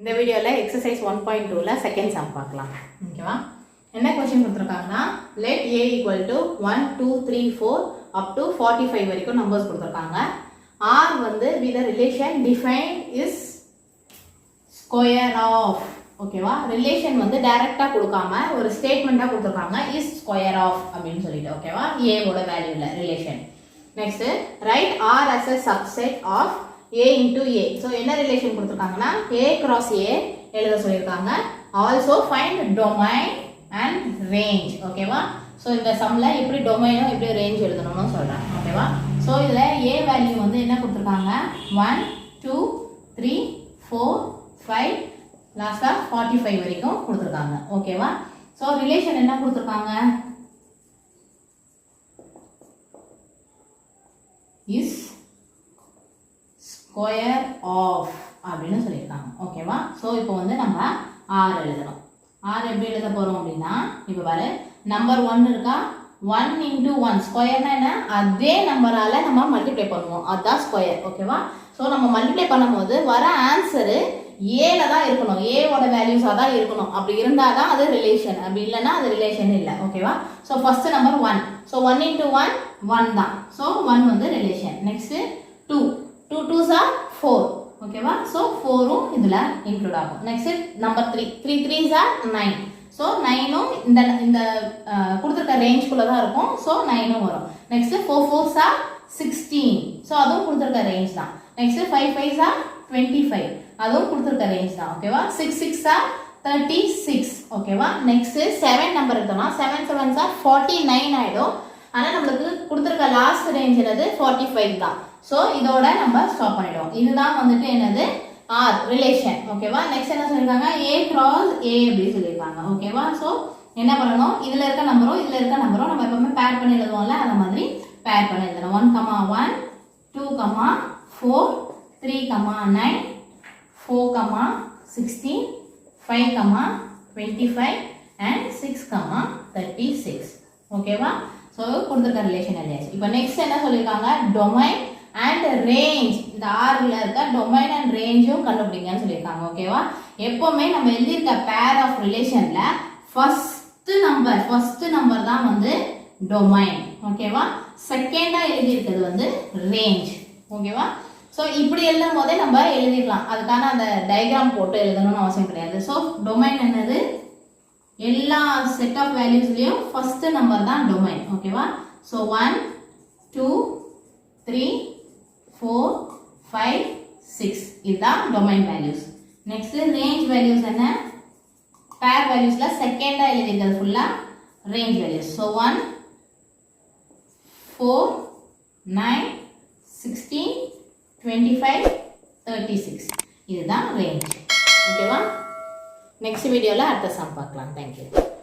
இந்த வீடியோல exercise 1.2ல second sum பார்க்கலாம். ஓகேவா? என்ன question கொடுத்திருக்காங்கன்னா let a equal to 1 2 3 4 up to 45 வரைக்கும் நம்பர்ஸ் கொடுத்திருக்காங்க. r வந்து with the relation defined is square of. ஓகேவா? ரிலேஷன் வந்து டைரக்ட்டா கொடுக்காம ஒரு ஸ்டேட்மென்ட்டா கொடுத்திருக்காங்க is square of அப்படினு சொல்லிட்டு. ஓகேவா? a ஓட வேல்யூல relation. Next write r as a subset of a into a. So என்ன ரிலேஷன் கொடுத்திருக்காங்கன்னா a cross a எழுத சொல்லிருக்காங்க. Also find domain and range. ஓகேவா? சோ இந்த சம்ல எப்படி டொமைனும் எப்படி ரேஞ்ச் எழுதணும்னு சொல்றேன். ஓகேவா? சோ இதுல a வேல்யூ வந்து என்ன கொடுத்திருக்காங்க 1 2 3 4 5 லாஸ்டா 45 வரைக்கும் கொடுத்திருக்காங்க. ஓகேவா? சோ ரிலேஷன் என்ன கொடுத்திருக்காங்க is square of அப்படினு சொல்லிருக்காங்க. ஓகேவா? சோ இப்போ வந்து நம்ம r எழுதணும். r எப்படி எழுத போறோம் அப்படினா இப்போ பாரு நம்பர் 1 இருக்கா 1 into 1 ஸ்கொயர்னா என்ன அதே நம்பரால நம்ம மல்டிப்ளை பண்ணுவோம். அதான் ஸ்கொயர். ஓகேவா? சோ நம்ம மல்டிப்ளை பண்ணும்போது வர ஆன்சர் a ல தான் இருக்கணும். a ஓட வேல்யூஸா தான் இருக்கணும். அப்படி இருந்தா தான் அது ரிலேஷன். அப்படி இல்லனா அது ரிலேஷன் இல்ல. ஓகேவா? So first number 1. So 1 into 1 1 தான். சோ 1 வந்து ரிலேஷன். Next 2 2 2s are 4. ஓகேவா? சோ 4 உம் இதுல இன்க்ளூட் ஆகும். Next number 3 3 3s are 9. So 9 உம் இந்த கொடுத்திருக்க ரேஞ்ச் குள்ள தான் இருக்கும். சோ 9 உம் வரும். Next 4 4s are 16. சோ அதுவும் கொடுத்திருக்க ரேஞ்ச் தான். Next 5 5s are 25. அதுவும் கொடுத்திருக்க ரேஞ்ச் தான். ஓகேவா? 6 6s are 36. ஓகேவா? நெக்ஸ்ட் 7 நம்பர் எடுத்தோம்னா 7 7s are 49 ஆயிடும். ஆனா நமக்கு கொடுத்திருக்க லாஸ்ட் ரேஞ்ச் என்னது 45 தான். சோ இதோட நம்ம ஸ்டாப் பண்ணிடுவோம். இதுதான் வந்துட்டு என்னது r ரிலேஷன். ஓகேவா? நெக்ஸ்ட் என்ன சொல்லிருக்காங்க a cross a அப்படி சொல்லிருக்காங்க. ஓகேவா? சோ என்ன பண்ணனும் இதுல இருக்க நம்பரும் இதுல இருக்க நம்பரும் நம்ம எப்பவுமே பேர் பண்ணி எழுதுவோம்ல அந்த மாதிரி பேர் பண்ணி எழுதணும். 1 1 2 4 3 9 4 16 5 25 and 6 36. ஓகேவா? சோ கொடுத்திருக்க ரிலேஷன் எழுதியாச்சு. இப்போ நெக்ஸ்ட் என்ன சொல்லிருக்காங்க டொமைன் and range. இந்த r ல இருக்க டொமைன் and rangeம் கண்டுபிடிங்கன்னு சொல்லிருக்காங்க. ஓகேவா? எப்பவுமே நம்ம எழுதிருக்க pair of relationல first number தான் வந்து டொமைன். ஓகேவா? செகண்டா எழுதி இருக்கிறது வந்து range. ஓகேவா? சோ இப்படி எழுதும் போதே நம்ம எழுதிடலாம். அதுக்கான அந்த டயகிராம் போட்டு எழுதணும்னு அவசியம் கிடையாது. சோ டொமைன் என்னது எல்லா செட் ஆஃப் வேல்யூஸ்லயும் ஃபர்ஸ்ட் நம்பர் தான் டொமைன். ஓகேவா? சோ 1 2 3 4 5 6 இதுதான் domain values. Next range values என்ன பேர் வேல்யூஸ்ல செகண்டா எழுதிருக்கிறது ஃபுல்லா ரேஞ்ச் வேல்யூஸ். சோ 1 4 9 16 25 36 இதுதான் ரேஞ்ச். ஓகேவா? நெக்ஸ்ட் வீடியோல அடுத்த சம் பார்க்கலாம். Thank you.